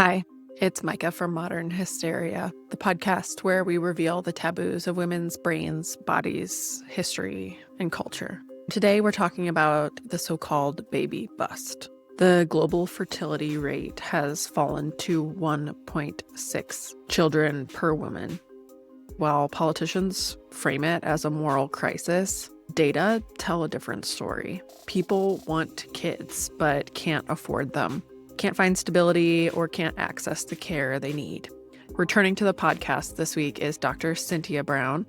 Hi, it's Micah from Modern Hysteria, the podcast where we reveal the taboos of women's brains, bodies, history, and culture. Today we're talking about the so-called baby bust. The global fertility rate has fallen to 1.6 children per woman. While politicians frame it as a moral crisis, data tell a different story. People want kids, but can't afford them, can't find stability, or can't access the care they need. Returning to the podcast this week is Dr. Cyntia Brown,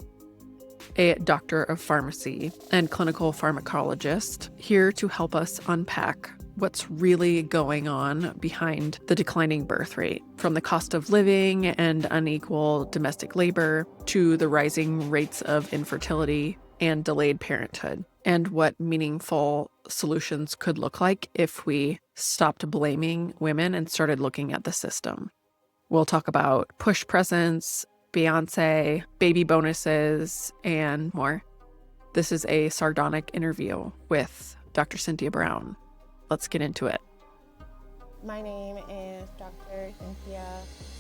a doctor of pharmacy and clinical pharmacologist, here to help us unpack what's really going on behind the declining birth rate, from the cost of living and unequal domestic labor to the rising rates of infertility and delayed parenthood, and what meaningful solutions could look like if we stopped blaming women and started looking at the system. We'll talk about push presents, Béyoncé, baby bonuses, and more. This is a sardonic interview with Dr. Cyntia Brown. Let's get into it. My name is Dr. Cyntia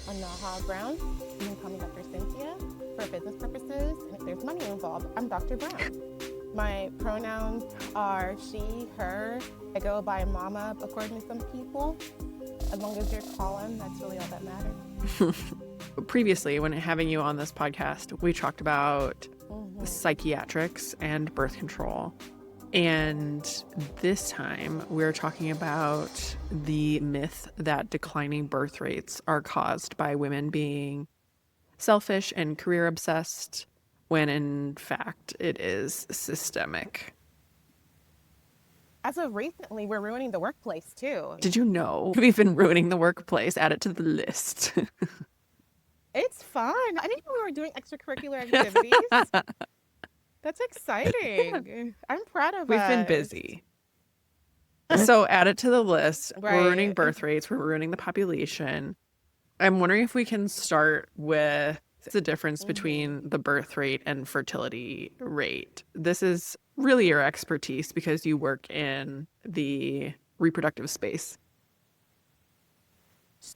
Anaha Brown. You can call me Dr. Cyntia for business purposes, and if there's money involved, I'm Dr. Brown. My pronouns are she, her. I go by mama according to some people. As long as you're calling, that's really all that matters. Previously, when having you on this podcast, we talked about psychiatrics and birth control. And this time, we're talking about the myth that declining birth rates are caused by women being selfish and career obsessed, when in fact it is systemic. As of recently, we're ruining the workplace too. Did you know we've been ruining the workplace? Add it to the list. It's fun. I didn't know we were doing extracurricular activities. That's exciting. I'm proud of us. We've been busy. So add it to the list. Right. We're ruining birth rates. We're ruining the population. I'm wondering if we can start with the difference between the birth rate and fertility rate. This is really your expertise because you work in the reproductive space.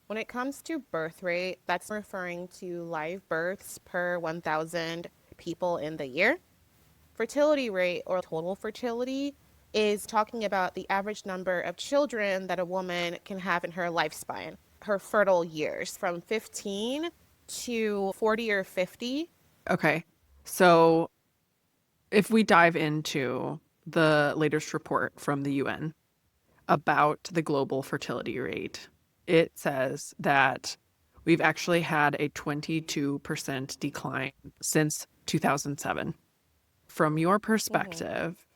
When it comes to birth rate, that's referring to live births per 1,000 people in the year. Fertility rate, or total fertility, is talking about the average number of children that a woman can have in her lifespan, her fertile years, from 15 to 40 or 50. Okay. So if we dive into the latest report from the UN about the global fertility rate, it says that we've actually had a 22% decline since 2007. From your perspective,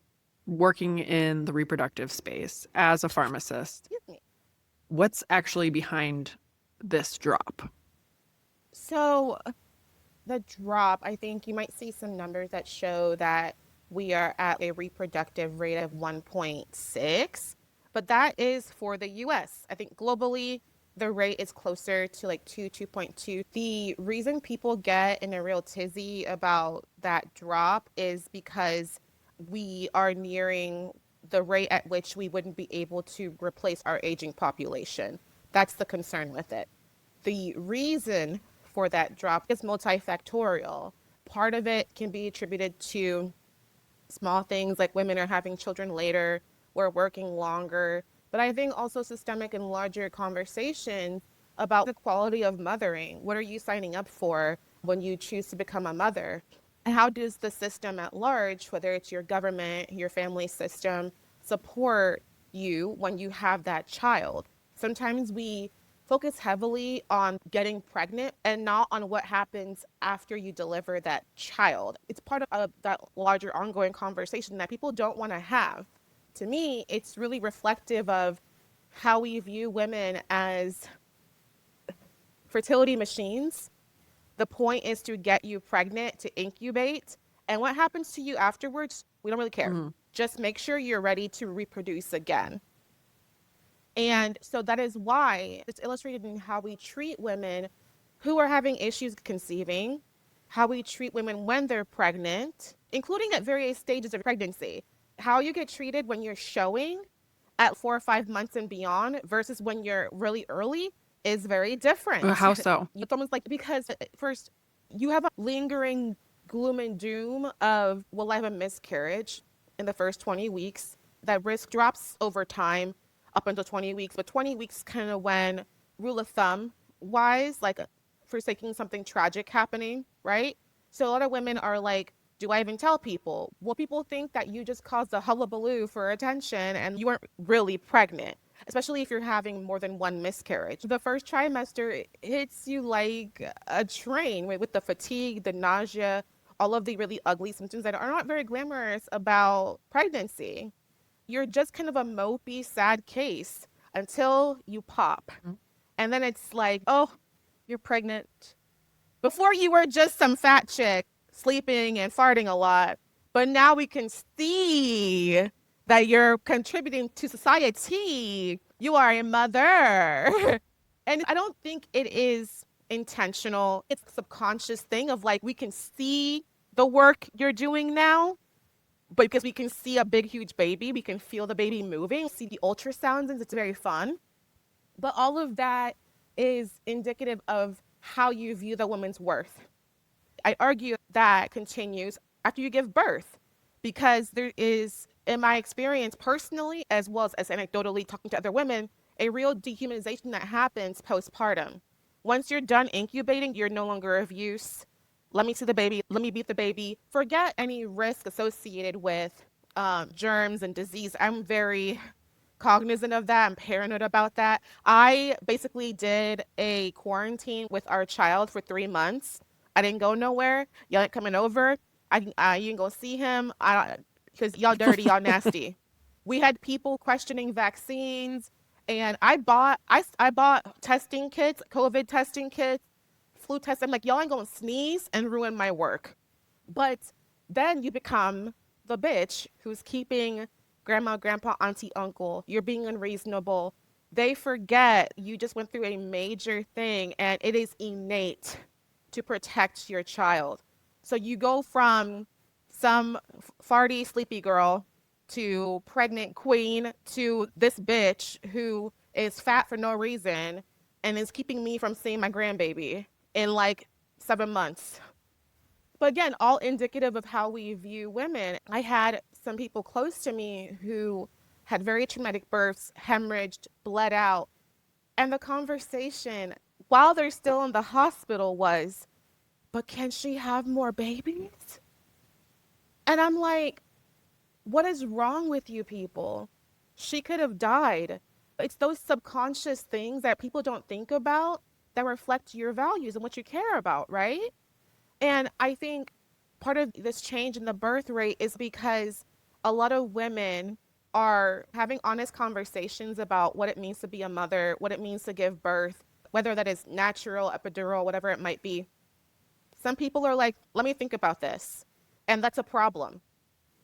working in the reproductive space as a pharmacist, what's actually behind this drop? So the drop, I think you might see some numbers that show that we are at a reproductive rate of 1.6, but that is for the US. I think globally, the rate is closer to like 2.2. The reason people get in a real tizzy about that drop is because we are nearing the rate at which we wouldn't be able to replace our aging population. That's the concern with it. The reason for that drop is multifactorial. Part of it can be attributed to small things like women are having children later, we're working longer, but I think also systemic and larger conversations about the quality of mothering. What are you signing up for when you choose to become a mother? And how does the system at large, whether it's your government, your family system, support you when you have that child? Sometimes we focus heavily on getting pregnant and not on what happens after you deliver that child. It's part of that larger ongoing conversation that people don't want to have. To me, it's really reflective of how we view women as fertility machines. The point is to get you pregnant, to incubate, and what happens to you afterwards, we don't really care. Just make sure you're ready to reproduce again. And so that is why it's illustrated in how we treat women who are having issues conceiving, how we treat women when they're pregnant, including at various stages of pregnancy. How you get treated when you're showing at 4 or 5 months and beyond versus when you're really early is very different. How so? It's almost like, because first you have a lingering gloom and doom of, will I have a miscarriage in the first 20 weeks? That risk drops over time up until 20 weeks, but 20 weeks kind of when, rule of thumb wise, like forsaking something tragic happening, right? So a lot of women are like, do I even tell people? Well, people think that you just caused a hullabaloo for attention and you weren't really pregnant, especially if you're having more than one miscarriage. The first trimester hits you like a train with the fatigue, the nausea, all of the really ugly symptoms that are not very glamorous about pregnancy. You're just kind of a mopey, sad case until you pop. And then it's like, oh, you're pregnant. Before you were just some fat chick sleeping and farting a lot, but now we can see that you're contributing to society. You are a mother. And I don't think it is intentional. It's a subconscious thing of like, we can see the work you're doing now, but because we can see a big, huge baby, we can feel the baby moving, see the ultrasounds, and it's very fun. But all of that is indicative of how you view the woman's worth. I argue that continues after you give birth, because there is, in my experience personally, as well as anecdotally talking to other women, a real dehumanization that happens postpartum. Once you're done incubating, you're no longer of use. Let me see the baby. Let me beat the baby. Forget any risk associated with germs and disease. I'm very cognizant of that. I'm paranoid about that. I basically did a quarantine with our child for 3 months. I didn't go nowhere. Y'all ain't coming over. You can go see him. Because y'all dirty, y'all nasty. We had people questioning vaccines, and I bought testing kits, COVID testing kits, flu tests. I'm like, y'all ain't gonna sneeze and ruin my work. But then you become the bitch who's keeping grandma, grandpa, auntie, uncle. You're being unreasonable. They forget you just went through a major thing, and it is innate to protect your child. So you go from some farty, sleepy girl to pregnant queen to this bitch who is fat for no reason and is keeping me from seeing my grandbaby in like 7 months. But again, all indicative of how we view women. I had some people close to me who had very traumatic births, hemorrhaged, bled out. And the conversation while they're still in the hospital was, but can she have more babies? And I'm like, what is wrong with you people? She could have died. It's those subconscious things that people don't think about that reflect your values and what you care about, right? And I think part of this change in the birth rate is because a lot of women are having honest conversations about what it means to be a mother, what it means to give birth, whether that is natural, epidural, whatever it might be. Some people are like, let me think about this. And that's a problem.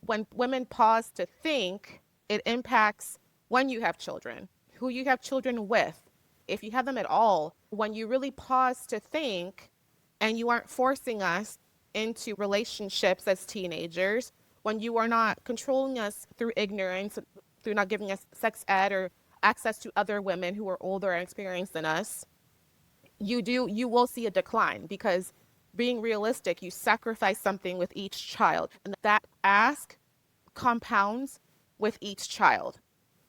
When women pause to think, it impacts when you have children, who you have children with, if you have them at all. When you really pause to think and you aren't forcing us into relationships as teenagers, when you are not controlling us through ignorance, through not giving us sex ed or access to other women who are older and experienced than us, you will see a decline, because being realistic, you sacrifice something with each child, and that ask compounds with each child.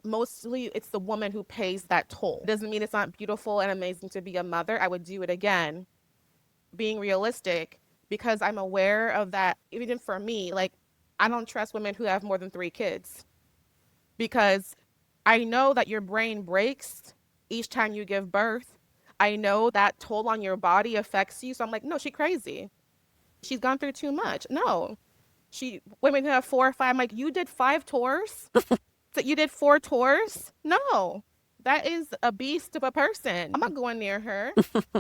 Mostly it's the woman who pays that toll. Doesn't mean it's not beautiful and amazing to be a mother. I would do it again, being realistic, because I'm aware of that. Even for me, like, I don't trust women who have more than 3 kids, because I know that your brain breaks each time you give birth. I know that toll on your body affects you. So I'm like, no, she's crazy. She's gone through too much. No, women who have 4 or 5, I'm like, you did 5 tours? So you did 4 tours? No, that is a beast of a person. I'm not going near her.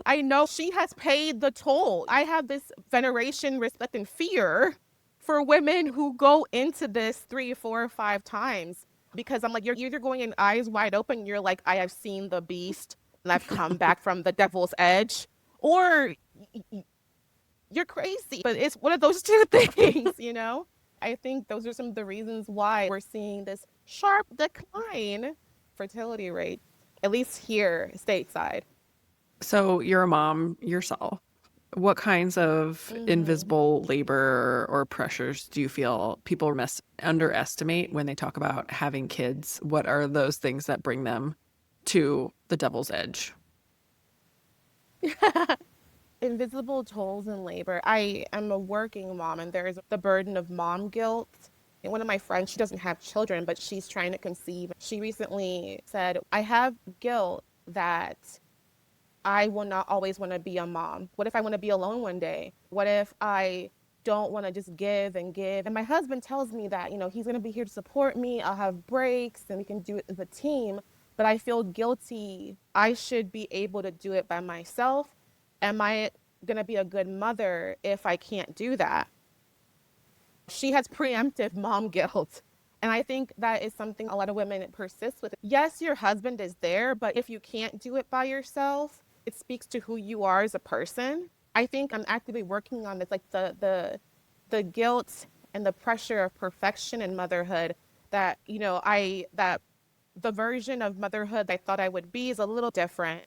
I know she has paid the toll. I have this veneration, respect, and fear for women who go into this 3, 4, 5 times, because I'm like, you're either going in eyes wide open, you're like, I have seen the beast and I've come back from the devil's edge, or you're crazy. But it's one of those two things, you know? I think those are some of the reasons why we're seeing this sharp decline fertility rate, at least here stateside. So you're a mom yourself. What kinds of Hmm. invisible labor or pressures do you feel people underestimate when they talk about having kids? What are those things that bring them to the devil's edge? Invisible tolls in labor. I am a working mom, and there's the burden of mom guilt. And one of my friends, she doesn't have children, but she's trying to conceive. She recently said, I have guilt that I will not always want to be a mom. What if I want to be alone one day? What if I don't want to just give and give? And my husband tells me that, he's going to be here to support me. I'll have breaks and we can do it as a team. But I feel guilty. I should be able to do it by myself. Am I going to be a good mother if I can't do that? She has preemptive mom guilt. And I think that is something a lot of women persist with. Yes, your husband is there, but if you can't do it by yourself, it speaks to who you are as a person. I think I'm actively working on this, like the guilt and the pressure of perfection in motherhood that, that the version of motherhood I thought I would be is a little different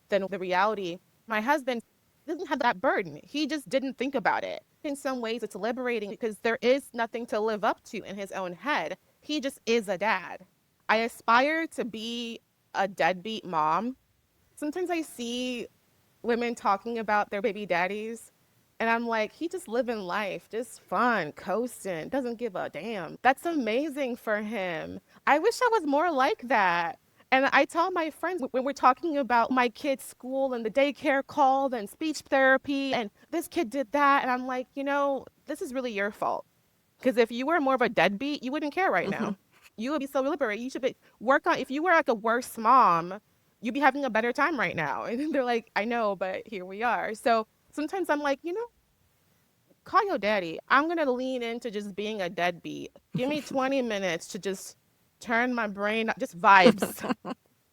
than the reality. My husband doesn't have that burden. He just didn't think about it. In some ways, it's liberating because there is nothing to live up to in his own head. He just is a dad. I aspire to be a deadbeat mom. Sometimes I see women talking about their baby daddies, and I'm like, he just living life, just fun, coasting, doesn't give a damn. That's amazing for him. I wish I was more like that. And I tell my friends when we're talking about my kid's school and the daycare called and speech therapy and this kid did that. And I'm like, this is really your fault. Because if you were more of a deadbeat, you wouldn't care right Hmm. now. You would be so liberated. You should be work on, if you were like a worse mom, you'd be having a better time right now. And they're like, I know, but here we are. So sometimes I'm like, call your daddy. I'm going to lean into just being a deadbeat. Give me 20 minutes to just turn my brain, just vibes,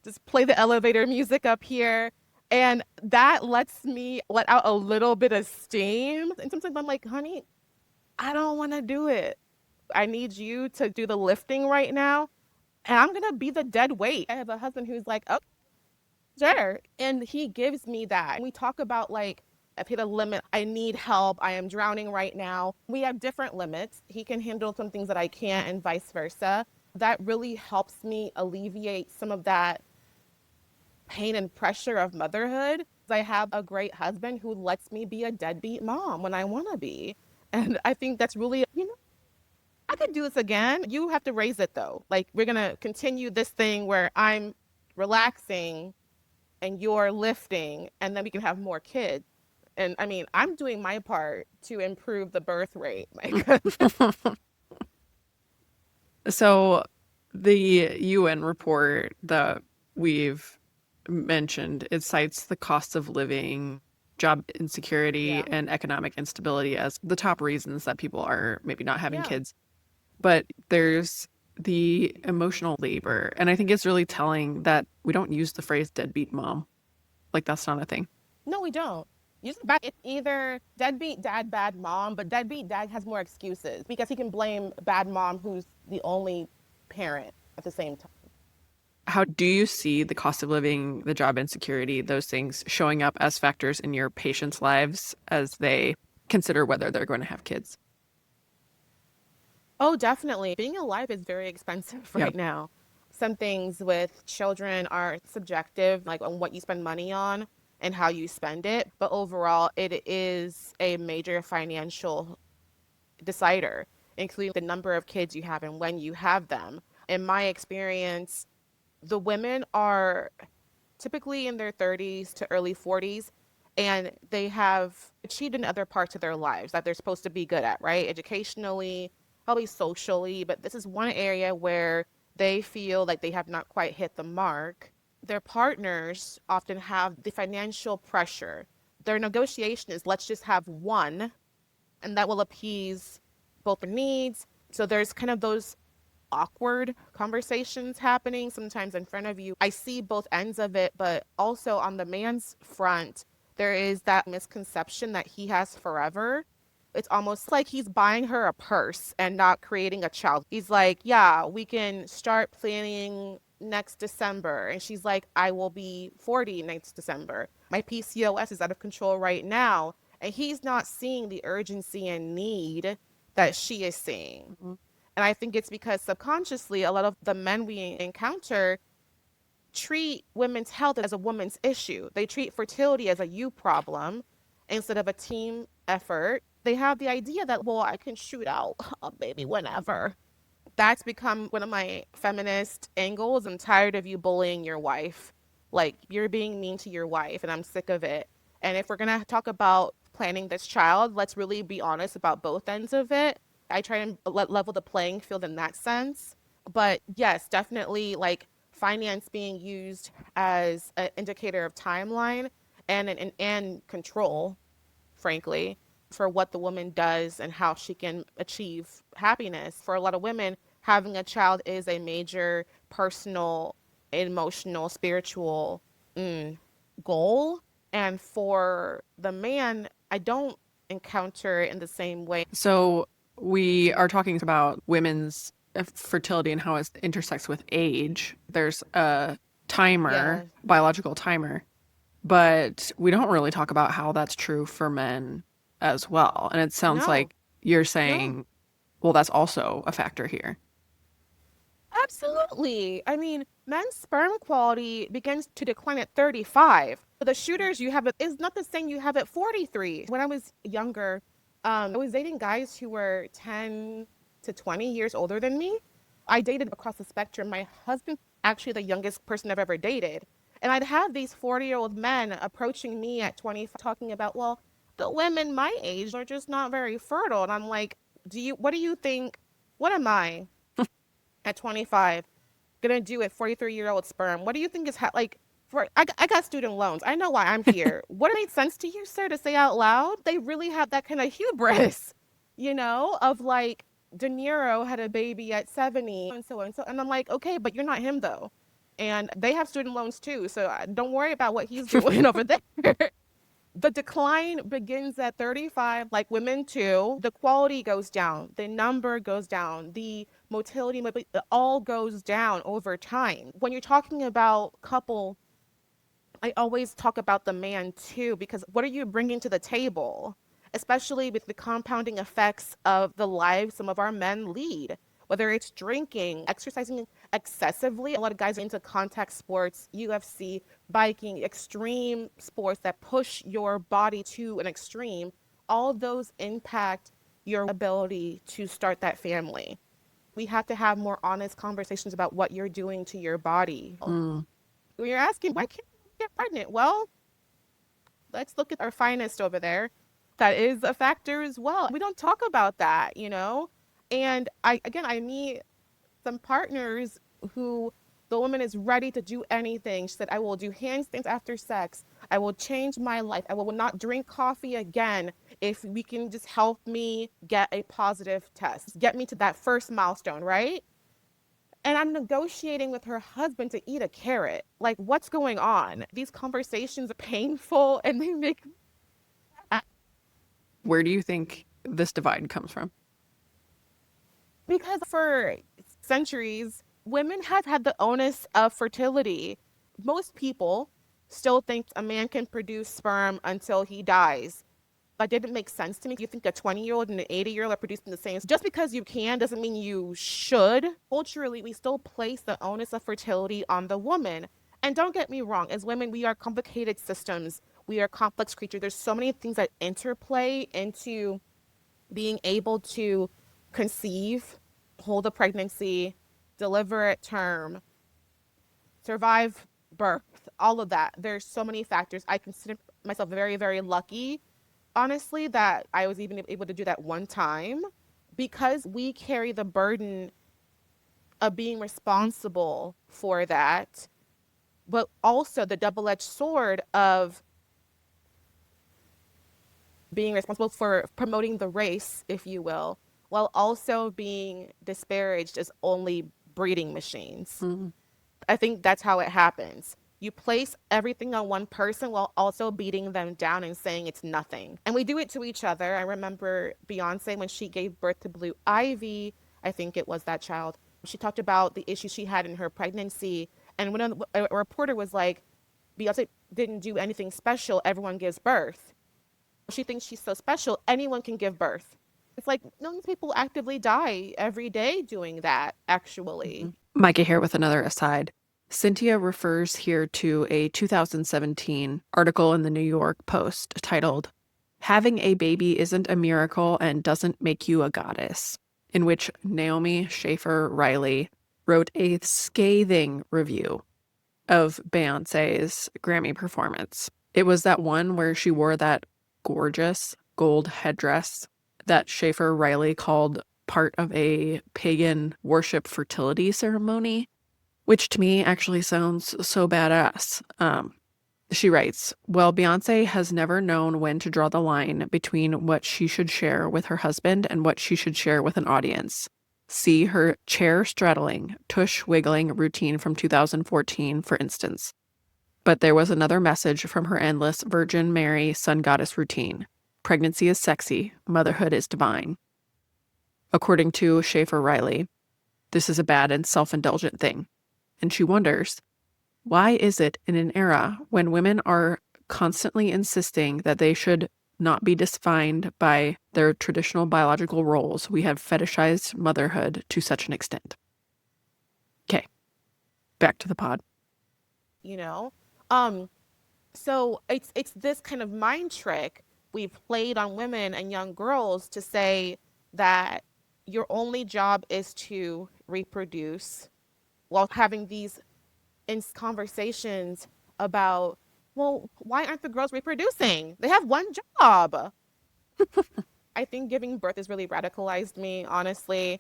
just play the elevator music up here. And that lets me let out a little bit of steam. And sometimes I'm like, honey, I don't want to do it. I need you to do the lifting right now. And I'm going to be the dead weight. I have a husband who's like, oh, sure. And he gives me that. We talk about like, I've hit a limit. I need help. I am drowning right now. We have different limits. He can handle some things that I can't, and vice versa. That really helps me alleviate some of that pain and pressure of motherhood. I have a great husband who lets me be a deadbeat mom when I want to be. And I think that's really, I could do this again. You have to raise it though. Like, we're going to continue this thing where I'm relaxing and you're lifting, and then we can have more kids. And I mean, I'm doing my part to improve the birth rate. Like, So the UN report that we've mentioned, it cites the cost of living, job insecurity, yeah, and economic instability as the top reasons that people are maybe not having yeah. kids. But there's the emotional labor. And I think it's really telling that we don't use the phrase deadbeat mom. Like, that's not a thing. No, we don't. It's either deadbeat dad, bad mom, but deadbeat dad has more excuses because he can blame bad mom who's the only parent at the same time. How do you see the cost of living, the job insecurity, those things showing up as factors in your patients' lives as they consider whether they're going to have kids? Oh, definitely. Being alive is very expensive Yeah. right now. Some things with children are subjective, like on what you spend money on and how you spend it. But overall, it is a major financial decider, including the number of kids you have and when you have them. In my experience, the women are typically in their 30s to early 40s, and they have achieved in other parts of their lives that they're supposed to be good at, right? Educationally, probably socially, but this is one area where they feel like they have not quite hit the mark. Their partners often have the financial pressure. Their negotiation is let's just have one, and that will appease both their needs. So there's kind of those awkward conversations happening sometimes in front of you. I see both ends of it, but also on the man's front, there is that misconception that he has forever. It's almost like he's buying her a purse and not creating a child. He's like, yeah, we can start planning next December. And she's like, I will be 40 next December. My PCOS is out of control right now. And he's not seeing the urgency and need that she is seeing. Mhm. And I think it's because subconsciously, a lot of the men we encounter treat women's health as a woman's issue. They treat fertility as a you problem instead of a team effort. They have the idea that, well, I can shoot out a baby whenever. That's become one of my feminist angles. I'm tired of you bullying your wife. Like, you're being mean to your wife, and I'm sick of it. And if we're going to talk about planning this child, let's really be honest about both ends of it. I try and level the playing field in that sense. But yes, definitely like finance being used as an indicator of timeline and control, frankly, for what the woman does and how she can achieve happiness. For a lot of women, having a child is a major personal, emotional, spiritual goal. And for the man, I don't encounter it in the same way. So we are talking about women's fertility and how it intersects with age. There's a timer, Yeah. biological timer, but we don't really talk about how that's true for men as well. And it sounds No, like you're no. saying, well, that's also a factor here. Absolutely. I mean, men's sperm quality begins to decline at 35. The shooters you have is not the same you have at 43. When I was younger, I was dating guys who were 10 to 20 years older than me. I dated across the spectrum. My husband, actually the youngest person I've ever dated. And I'd have these 40-year-old men approaching me at 20 talking about, well, the women my age are just not very fertile. And I'm like, what do you think? What am I? At 25 gonna do at 43-year-old sperm? What do you think is like for I got student loans. I know why I'm here. What made sense to you, sir, to say out loud? They really have that kind of hubris, of like De Niro had a baby at 70 and so and so. And I'm like, okay, but you're not him though. And they have student loans too. So don't worry about what he's doing over there. The decline begins at 35, like women too. The quality goes down, the number goes down, the motility, it all goes down over time. When you're talking about couple, I always talk about the man too, because what are you bringing to the table? Especially with the compounding effects of the lives some of our men lead, whether it's drinking, exercising excessively. A lot of guys are into contact sports, UFC, biking, extreme sports that push your body to an extreme. All of those impact your ability to start that family. We have to have more honest conversations about what you're doing to your body. Mm. When you're asking, why can't you get pregnant? Well, let's look at our finest over there. That is a factor as well. We don't talk about that. And I meet some partners who the woman is ready to do anything. She said, I will do handstands after sex. I will change my life. I will not drink coffee again if we can just help me get a positive test. Get me to that first milestone, right? And I'm negotiating with her husband to eat a carrot. Like, what's going on? These conversations are painful and they make. Where do you think this divide comes from? Because for centuries, women have had the onus of fertility. Most people still think a man can produce sperm until he dies. That didn't make sense to me. You think a 20-year-old and an 80-year-old are producing the same. Just because you can doesn't mean you should. Culturally, we still place the onus of fertility on the woman. And don't get me wrong, as women, we are complicated systems. We are complex creatures. There's so many things that interplay into being able to conceive, hold a pregnancy, deliver at term, survive birth, all of that. There's so many factors. I consider myself very, very lucky, honestly, that I was even able to do that one time because we carry the burden of being responsible for that, but also the double-edged sword of being responsible for promoting the race, if you will, while also being disparaged as only breeding machines. Mm. I think that's how it happens. You place everything on one person while also beating them down and saying it's nothing. And we do it to each other. I remember Béyoncé when she gave birth to Blue Ivy, I think it was that child. She talked about the issues she had in her pregnancy. And when a reporter was like, Beyonce didn't do anything special. Everyone gives birth. She thinks she's so special. Anyone can give birth. It's like millions of people actively die every day doing that, actually. Micah here with another aside. Cyntia refers here to a 2017 article in the New York Post titled, "Having a Baby Isn't a Miracle and Doesn't Make You a Goddess," in which Naomi Schaefer Riley wrote a scathing review of Beyoncé's Grammy performance. It was that one where she wore that gorgeous gold headdress that Schaefer Riley called part of a pagan worship fertility ceremony, which to me actually sounds so badass. She writes, "Well, Beyoncé has never known when to draw the line between what she should share with her husband and what she should share with an audience. See her chair straddling, tush wiggling routine from 2014, for instance. But there was another message from her endless Virgin Mary Sun Goddess routine. Pregnancy is sexy, motherhood is divine." According to Schaefer Riley, this is a bad and self-indulgent thing. And she wonders, why is it in an era when women are constantly insisting that they should not be defined by their traditional biological roles, we have fetishized motherhood to such an extent? Okay, back to the pod. You know? So it's this kind of mind trick we've played on women and young girls to say that your only job is to reproduce, while having these conversations about, well, why aren't the girls reproducing? They have one job. I think giving birth has really radicalized me, honestly,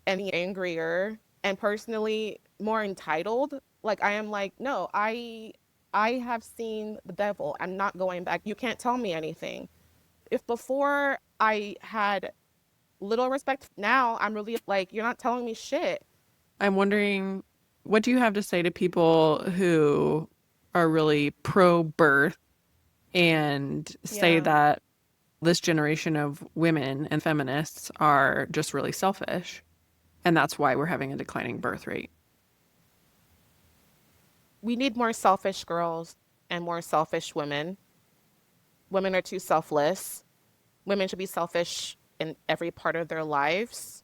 and angrier and personally more entitled. Like I am like, no, I have seen the devil. I'm not going back. You can't tell me anything. If before I had little respect, now I'm really like, you're not telling me shit. I'm wondering, what do you have to say to people who are really pro-birth and say Yeah. that this generation of women and feminists are just really selfish, and that's why we're having a declining birth rate? We need more selfish girls and more selfish women. Women are too selfless. Women should be selfish in every part of their lives.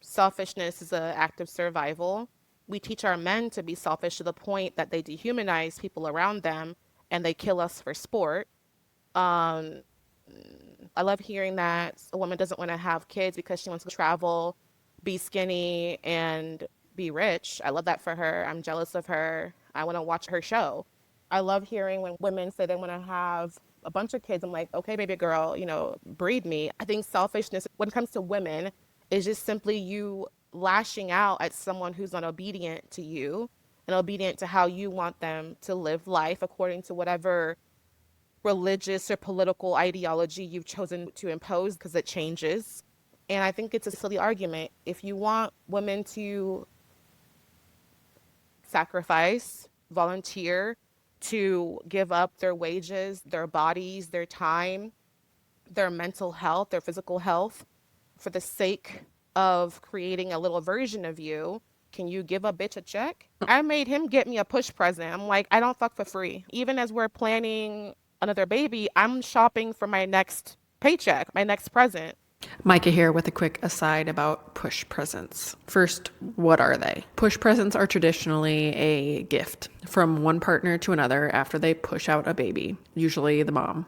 Selfishness is an act of survival. We teach our men to be selfish to the point that they dehumanize people around them and they kill us for sport. Um, I love hearing that a woman doesn't want to have kids because she wants to travel, be skinny, and be rich. I love that for her. I'm jealous of her. I want to watch her show. I love hearing when women say they want to have a bunch of kids. I'm like, okay, baby girl, breed me. I think selfishness, when it comes to women, is just simply you lashing out at someone who's not obedient to you and obedient to how you want them to live life according to whatever religious or political ideology you've chosen to impose, because it changes. And I think it's a silly argument. If you want women to sacrifice, volunteer, to give up their wages, their bodies, their time, their mental health, their physical health, for the sake of creating a little version of you, can you give a bitch a check? I made him get me a push present. I'm like, I don't fuck for free. Even as we're planning another baby, I'm shopping for my next paycheck, my next present. Micah here with a quick aside about push presents. First, what are they? Push presents are traditionally a gift from one partner to another after they push out a baby, usually the mom.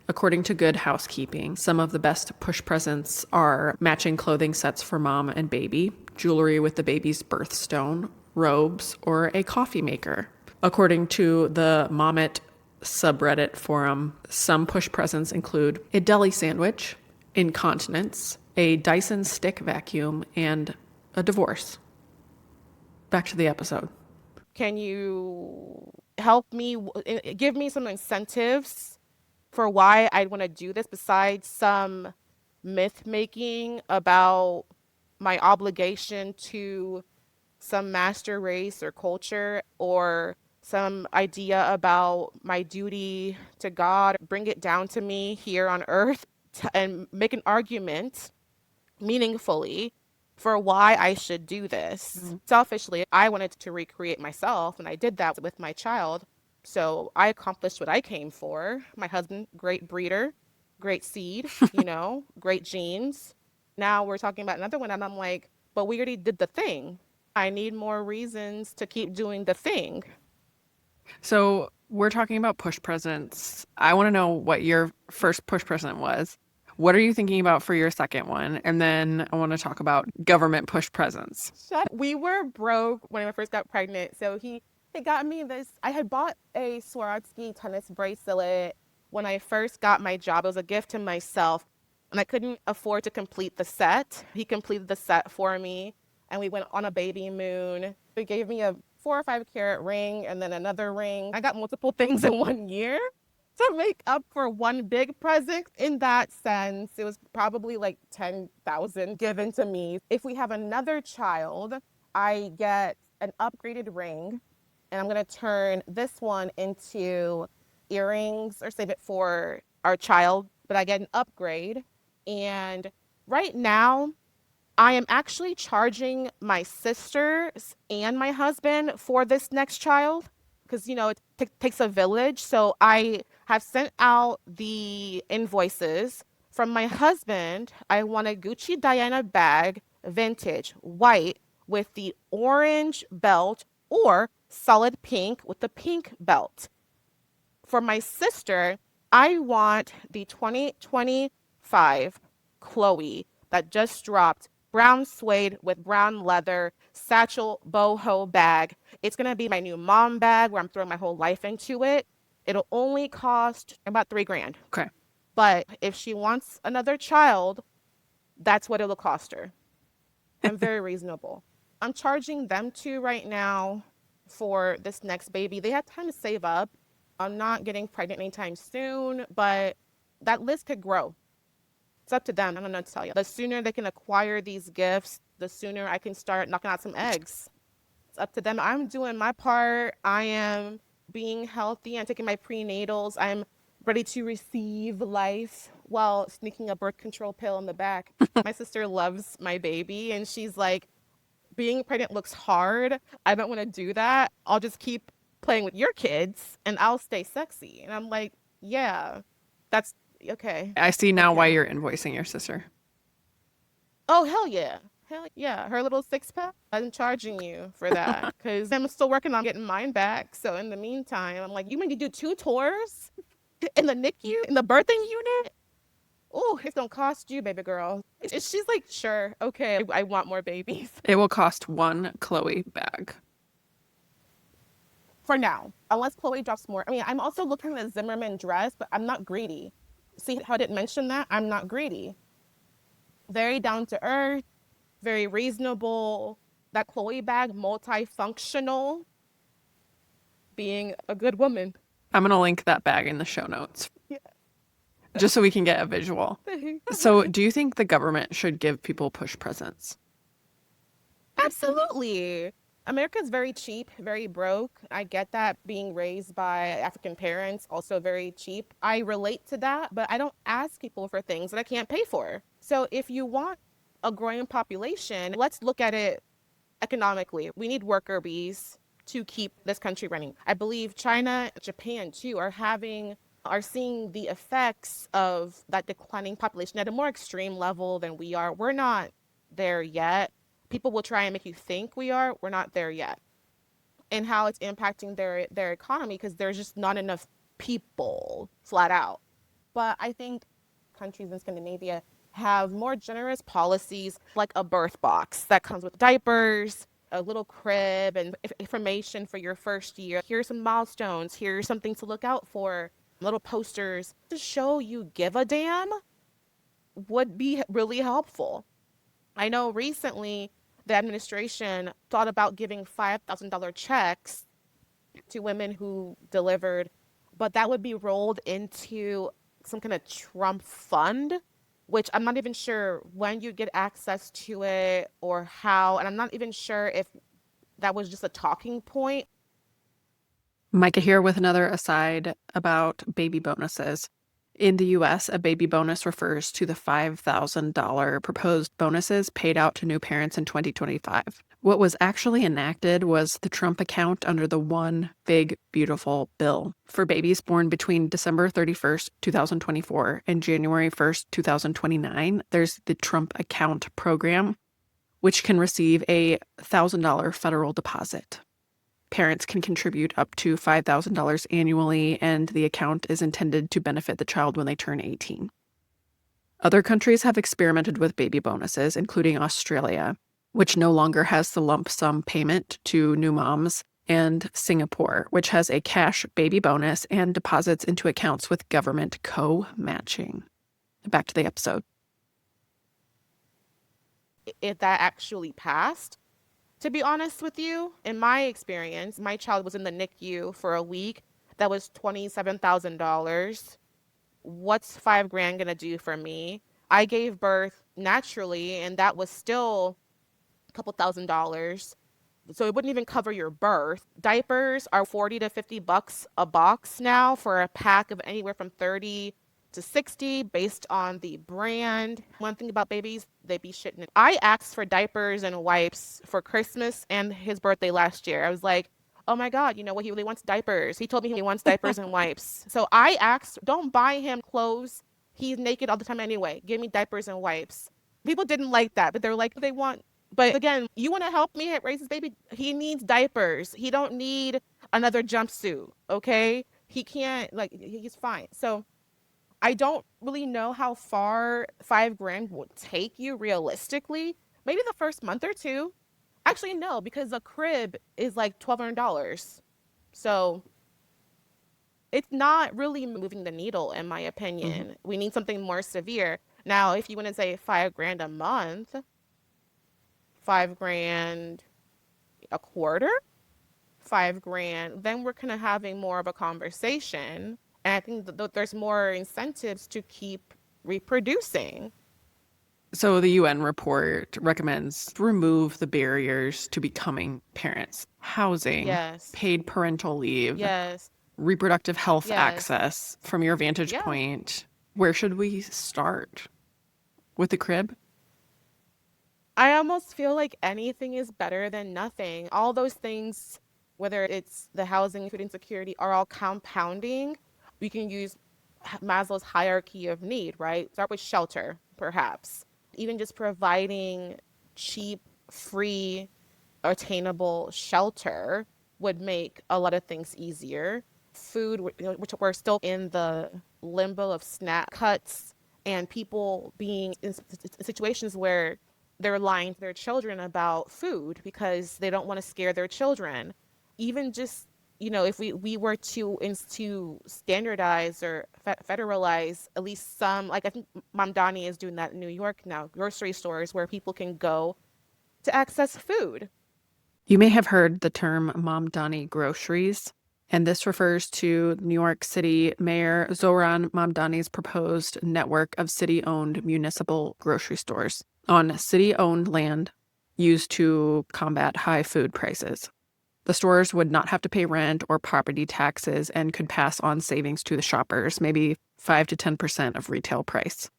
According to Good Housekeeping, some of the best push presents are matching clothing sets for mom and baby, jewelry with the baby's birthstone, robes, or a coffee maker. According to the Mommet subreddit forum, some push presents include a deli sandwich, incontinence, a Dyson stick vacuum, and a divorce. Back to the episode. Can you help me, give me some incentives for why I'd want to do this besides some myth making about my obligation to some master race or culture, or some idea about my duty to God? Bring it down to me here on earth and make an argument meaningfully for why I should do this. Selfishly, I wanted to recreate myself, and I did that with my child. So I accomplished what I came for. My husband, great breeder, great seed, great genes. Now we're talking about another one, and I'm like, but we already did the thing. I need more reasons to keep doing the thing. So we're talking about push presents. I want to know what your first push present was. What are you thinking about for your second one? And then I want to talk about government push presents. We were broke when I first got pregnant. So he got me this. I had bought a Swarovski tennis bracelet when I first got my job. It was a gift to myself, and I couldn't afford to complete the set. He completed the set for me, and we went on a baby moon. He gave me a 4 or 5 carat ring and then another ring. I got multiple things in 1 year to make up for one big present. In that sense, it was probably like 10,000 given to me. If we have another child, I get an upgraded ring, and I'm going to turn this one into earrings or save it for our child, but I get an upgrade. And right now, I am actually charging my sisters and my husband for this next child because, it takes a village. So I have sent out the invoices. From my husband, I want a Gucci Diana bag, vintage, white, with the orange belt or solid pink with the pink belt. For my sister, I want the 2025 Chloe that just dropped, brown suede with brown leather, satchel boho bag. It's going to be my new mom bag where I'm throwing my whole life into it. It'll only cost about $3,000. Okay. But if she wants another child, that's what it'll cost her. I'm very reasonable. I'm charging them two right now for this next baby. They have time to save up. I'm not getting pregnant anytime soon, but that list could grow. It's up to them. I don't know what to tell you. The sooner they can acquire these gifts, the sooner I can start knocking out some eggs. It's up to them. I'm doing my part. I am being healthy. I'm taking my prenatals. I'm ready to receive life while sneaking a birth control pill in the back. My sister loves my baby, and she's like, being pregnant looks hard. I don't want to do that. I'll just keep playing with your kids and I'll stay sexy. And I'm like, yeah, that's okay. I see now why Okay. you're invoicing your sister. Oh, hell yeah. Hell yeah. Her little 6 pack, I'm charging you for that because I'm still working on getting mine back. So in the meantime, I'm like, you made me do 2 tours in the NICU, in the birthing unit? Oh, it's going to cost you, baby girl. She's like, sure. Okay. I want more babies. It will cost one Chloe bag. For now, unless Chloe drops more. I mean, I'm also looking at the Zimmerman dress, but I'm not greedy. See how I didn't mention that? I'm not greedy. Very down to earth, very reasonable. That Chloe bag, multifunctional, being a good woman. I'm going to link that bag in the show notes. Yeah. Just so we can get a visual. So do you think the government should give people push presents? Absolutely. America's very cheap, very broke. I get that, being raised by African parents, also very cheap. I relate to that, but I don't ask people for things that I can't pay for. So if you want a growing population, let's look at it economically. We need worker bees to keep this country running. I believe China, Japan too, are seeing the effects of that declining population at a more extreme level than we are. We're not there yet. People will try and make you think we are. We're not there yet. And how it's impacting their economy because there's just not enough people, flat out. But I think countries in Scandinavia have more generous policies, like a birth box that comes with diapers, a little crib, and information for your first year. Here's some milestones. Here's something to look out for. Little posters to show you give a damn would be really helpful. I know recently the administration thought about giving $5,000 checks to women who delivered, but that would be rolled into some kind of Trump fund, which I'm not even sure when you get access to it or how. And I'm not even sure if that was just a talking point. Micah here with another aside about baby bonuses. In the US, a baby bonus refers to the $5,000 proposed bonuses paid out to new parents in 2025. What was actually enacted was the Trump account under the One Big Beautiful Bill. For babies born between December 31st, 2024 and January 1st, 2029, there's the Trump account program, which can receive a $1,000 federal deposit. Parents can contribute up to $5,000 annually, and the account is intended to benefit the child when they turn 18. Other countries have experimented with baby bonuses, including Australia, which no longer has the lump sum payment to new moms, and Singapore, which has a cash baby bonus and deposits into accounts with government co-matching. Back to the episode. If that actually passed, to be honest with you, in my experience, my child was in the NICU for a week. That was $27,000. What's $5,000 gonna do for me? I gave birth naturally, and that was still a couple $1,000s. So it wouldn't even cover your birth. Diapers are 40 to 50 bucks a box now for a pack of anywhere from 30 to 60 based on the brand. One thing about babies, they be shitting it. I asked for diapers and wipes for Christmas and his birthday last year. I was like, oh my God, you know what? He really wants diapers. He told me he wants diapers and wipes. So I asked, don't buy him clothes. He's naked all the time anyway. Give me diapers and wipes. People didn't like that, but they're like, they want. But again, you want to help me raise his baby? He needs diapers. He don't need another jumpsuit, okay? He can't, like, he's fine. So I don't really know how far $5,000 would take you realistically. Maybe the first month or two. Actually, no, because a crib is like $1,200. So it's not really moving the needle, in my opinion. We need something more severe. Now, if you want to say $5,000 a month, $5,000 a quarter, $5,000, then we're kind of having more of a conversation. And I think that there's more incentives to keep reproducing. So the UN report recommends remove the barriers to becoming parents: housing, Yes. paid parental leave, Yes. reproductive health Yes. access. From your vantage Yeah. point, where should we start? With the crib? I almost feel like anything is better than nothing. All those things, whether it's the housing, food insecurity, are all compounding. We can use Maslow's hierarchy of need, right? Start with shelter, perhaps. Even just providing cheap, free, attainable shelter would make a lot of things easier. Food, which we're still in the limbo of SNAP cuts, and people being in situations where they're lying to their children about food because they don't want to scare their children. Even just, if we were to standardize or federalize at least some, like I think Mamdani is doing that in New York now, grocery stores where people can go to access food. You may have heard the term Mamdani groceries, and this refers to New York City Mayor Zohran Mamdani's proposed network of city-owned municipal grocery stores on city-owned land used to combat high food prices. The stores would not have to pay rent or property taxes and could pass on savings to the shoppers, maybe 5 to 10% of retail price.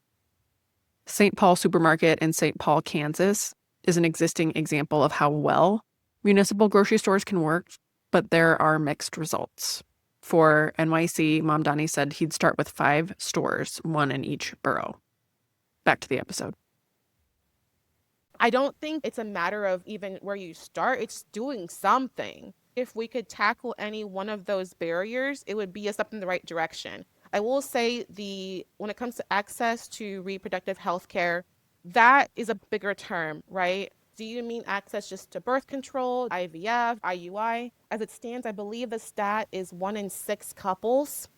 St. Paul Supermarket in St. Paul, Kansas, is an existing example of how well municipal grocery stores can work, but there are mixed results. For NYC, Mamdani said he'd start with 5 stores, 1 in each borough. Back to the episode. I don't think it's a matter of even where you start, it's doing something. If we could tackle any one of those barriers, it would be a step in the right direction. I will say when it comes to access to reproductive health care, that is a bigger term, right? Do you mean access just to birth control, IVF, IUI? As it stands, I believe the stat is 1 in 6 couples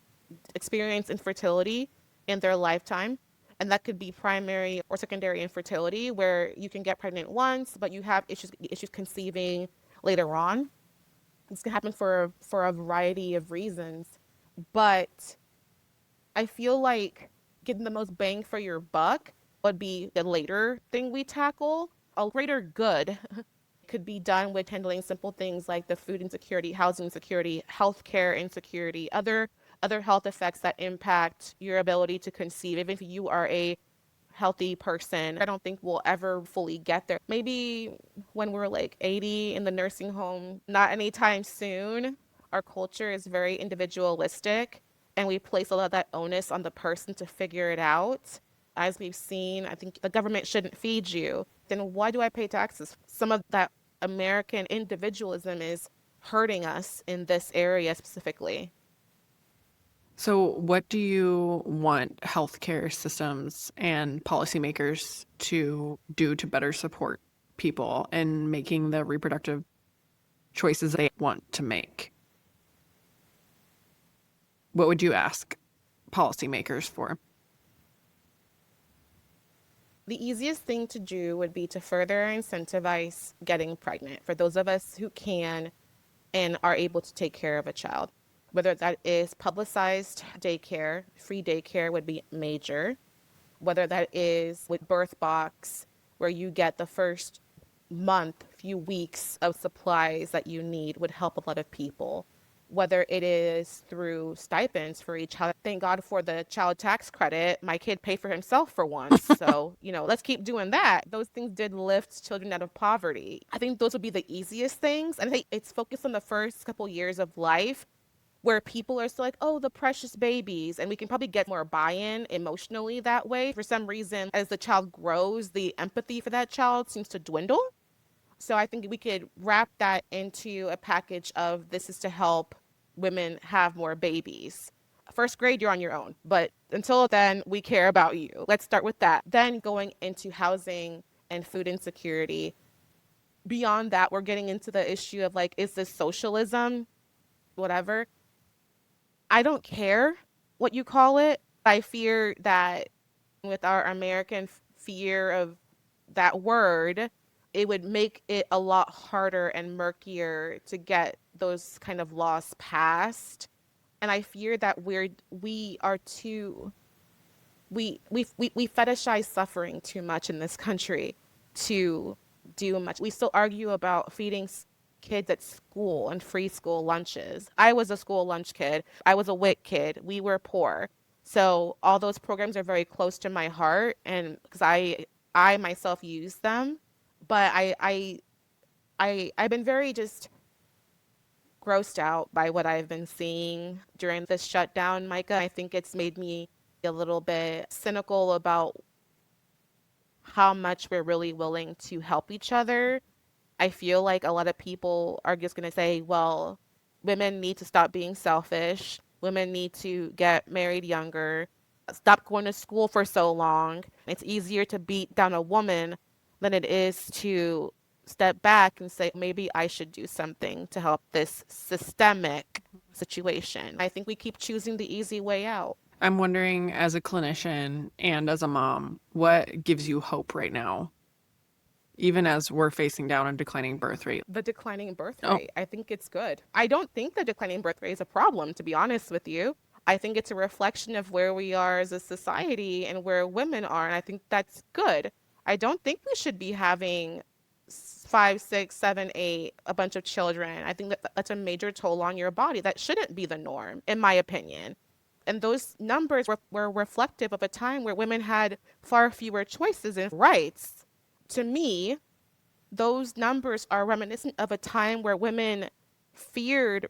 experience infertility in their lifetime. And that could be primary or secondary infertility, where you can get pregnant once, but you have issues conceiving later on. This can happen for a variety of reasons. But I feel like getting the most bang for your buck would be the later thing we tackle. A greater good could be done with handling simple things like the food insecurity, housing insecurity, healthcare insecurity, other health effects that impact your ability to conceive. Even if you are a healthy person. I don't think we'll ever fully get there. Maybe when we're like 80 in the nursing home, not anytime soon. Our culture is very individualistic, and we place a lot of that onus on the person to figure it out. As we've seen, I think the government shouldn't feed you. Then why do I pay taxes? Some of that American individualism is hurting us in this area specifically. So, what do you want healthcare systems and policymakers to do to better support people in making the reproductive choices they want to make? What would you ask policymakers for? The easiest thing to do would be to further incentivize getting pregnant for those of us who can and are able to take care of a child. Whether that is publicized daycare, free daycare would be major. Whether that is with birth box, where you get the first month, few weeks of supplies that you need would help a lot of people. Whether it is through stipends for each child. Thank God for the child tax credit. My kid paid for himself for once. So, let's keep doing that. Those things did lift children out of poverty. I think those would be the easiest things. And I think it's focused on the first couple years of life where people are still like, oh, the precious babies. And we can probably get more buy-in emotionally that way. For some reason, as the child grows, the empathy for that child seems to dwindle. So I think we could wrap that into a package of this is to help women have more babies. First grade, you're on your own. But until then, we care about you. Let's start with that. Then going into housing and food insecurity. Beyond that, we're getting into the issue of like, is this socialism? Whatever. I don't care what you call it. I fear that with our American fear of that word, it would make it a lot harder and murkier to get those kind of laws passed. And I fear that we are too we fetishize suffering too much in this country to do much. We still argue about feeding kids at school and free school lunches. I was a school lunch kid. I was a WIC kid. We were poor. So all those programs are very close to my heart, and because I myself use them, but I've been very just grossed out by what I've been seeing during this shutdown, Micah. I think it's made me a little bit cynical about how much we're really willing to help each other. I feel like a lot of people are just going to say, well, women need to stop being selfish. Women need to get married younger, stop going to school for so long. It's easier to beat down a woman than it is to step back and say, maybe I should do something to help this systemic situation. I think we keep choosing the easy way out. I'm wondering, as a clinician and as a mom, what gives you hope right now, even as we're facing down a declining birth rate? The declining birth rate, I think it's good. I don't think the declining birth rate is a problem, to be honest with you. I think it's a reflection of where we are as a society and where women are, and I think that's good. I don't think we should be having 5, 6, 7, 8, a bunch of children. I think that's a major toll on your body. That shouldn't be the norm, in my opinion. And those numbers were reflective of a time where women had far fewer choices and rights. To me, those numbers are reminiscent of a time where women feared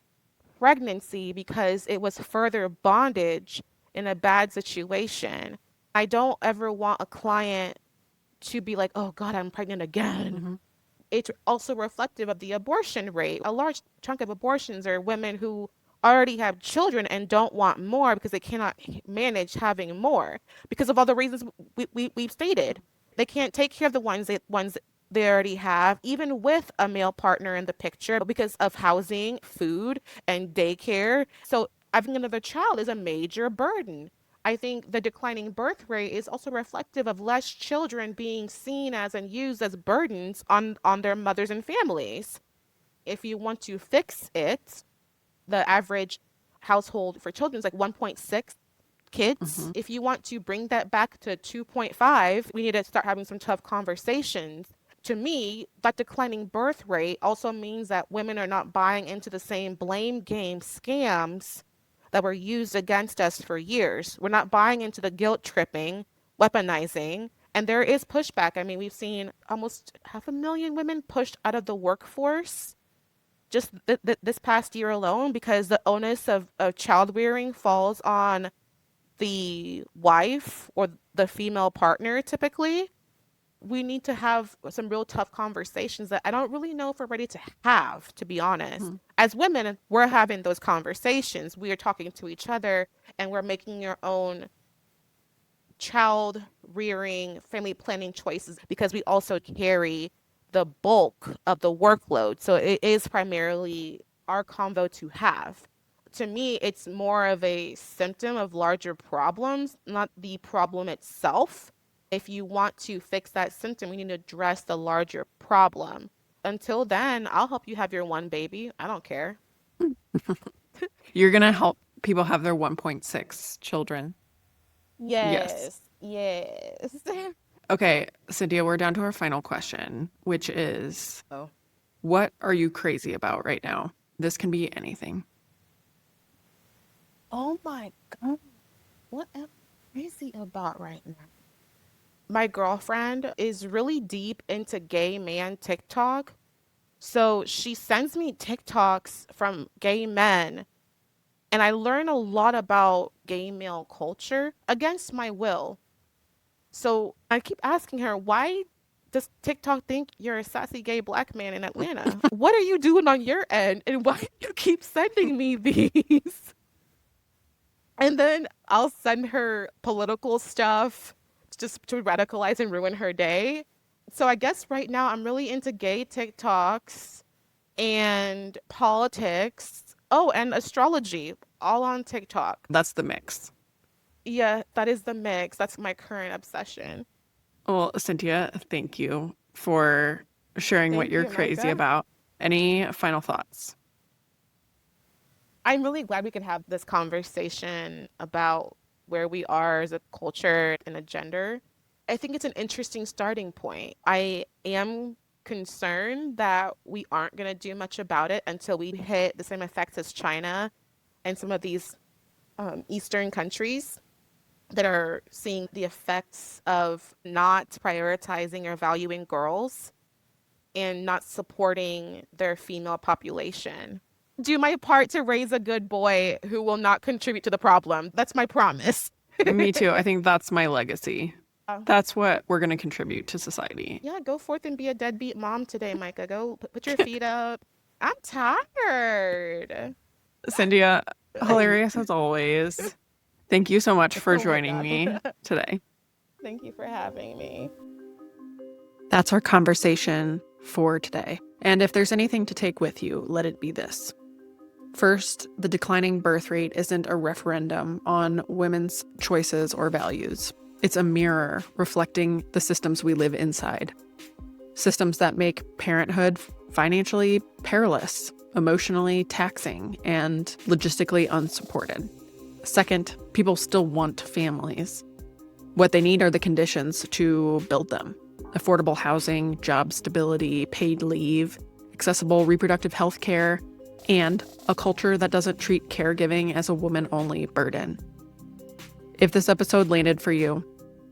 pregnancy because it was further bondage in a bad situation. I don't ever want a client to be like, oh God, I'm pregnant again. Mm-hmm. It's also reflective of the abortion rate. A large chunk of abortions are women who already have children and don't want more because they cannot manage having more because of all the reasons we've stated. They can't take care of the ones they already have, even with a male partner in the picture, because of housing, food, and daycare. So having another child is a major burden. I think the declining birth rate is also reflective of less children being seen as and used as burdens on their mothers and families. If you want to fix it, the average household for children is like 1.6 kids. Mm-hmm. If you want to bring that back to 2.5, we need to start having some tough conversations. To me, that declining birth rate also means that women are not buying into the same blame game scams that were used against us for years. We're not buying into the guilt tripping, weaponizing, And there is pushback. I mean, we've seen almost 500,000 women pushed out of the workforce just this past year alone because the onus of child rearing falls on the wife or the female partner typically. We need to have some real tough conversations that I don't really know if we're ready to have, to be honest. As women, we're having those conversations. We are talking to each other and we're making your own child rearing, family planning choices because we also carry the bulk of the workload. So it is primarily our convo to have. To me, it's more of a symptom of larger problems, not the problem itself. If you want to fix that symptom, we need to address the larger problem. Until then, I'll help you have your one baby. I don't care. You're going to help people have their 1.6 children. Yes. Yes. Okay, Cynthia, we're down to our final question, which is, what are you crazy about right now? This can be anything. Oh my God. What am I crazy about right now? My girlfriend is really deep into gay man TikTok. So she sends me TikToks from gay men, and I learn a lot about gay male culture against my will. So I keep asking her, why does TikTok think you're a sassy gay black man in Atlanta? What are you doing on your end? And why do you keep sending me these? And then I'll send her political stuff just to radicalize and ruin her day. So I guess right now I'm really into gay TikToks and politics. Oh, and astrology, all on TikTok. That's the mix. Yeah, that is the mix. That's my current obsession. Well, Cynthia, thank you for sharing what Thank you're you, crazy Micah. about. Any final thoughts? I'm really glad we could have this conversation about where we are as a culture and a gender. I think it's an interesting starting point. I am concerned that we aren't going to do much about it until we hit the same effects as China and some of these Eastern countries that are seeing the effects of not prioritizing or valuing girls and not supporting their female population. Do my part to raise a good boy who will not contribute to the problem. That's my promise. Me too. I think that's my legacy. Uh, That's what we're going to contribute to society. yeah, go forth and be a deadbeat mom today, Micah. Go put your feet up. I'm tired. Cynthia, hilarious as always. Thank you so much for Oh my joining God. me today. Thank you for having me. That's our conversation for today. And if there's anything to take with you, let it be this. First, the declining birth rate isn't a referendum on women's choices or values. It's a mirror reflecting the systems we live inside. Systems that make parenthood financially perilous, emotionally taxing, and logistically unsupported. Second, people still want families. What they need are the conditions to build them. Affordable housing, job stability, paid leave, accessible reproductive health care, and a culture that doesn't treat caregiving as a woman-only burden. If this episode landed for you,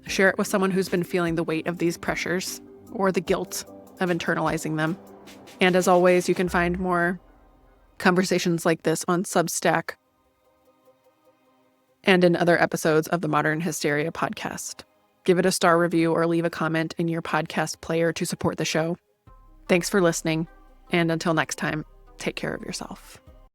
share it with someone who's been feeling the weight of these pressures or the guilt of internalizing them. And as always, you can find more conversations like this on Substack and in other episodes of the Modern Hysteria podcast. Give it a star review or leave a comment in your podcast player to support the show. Thanks for listening, and until next time, take care of yourself.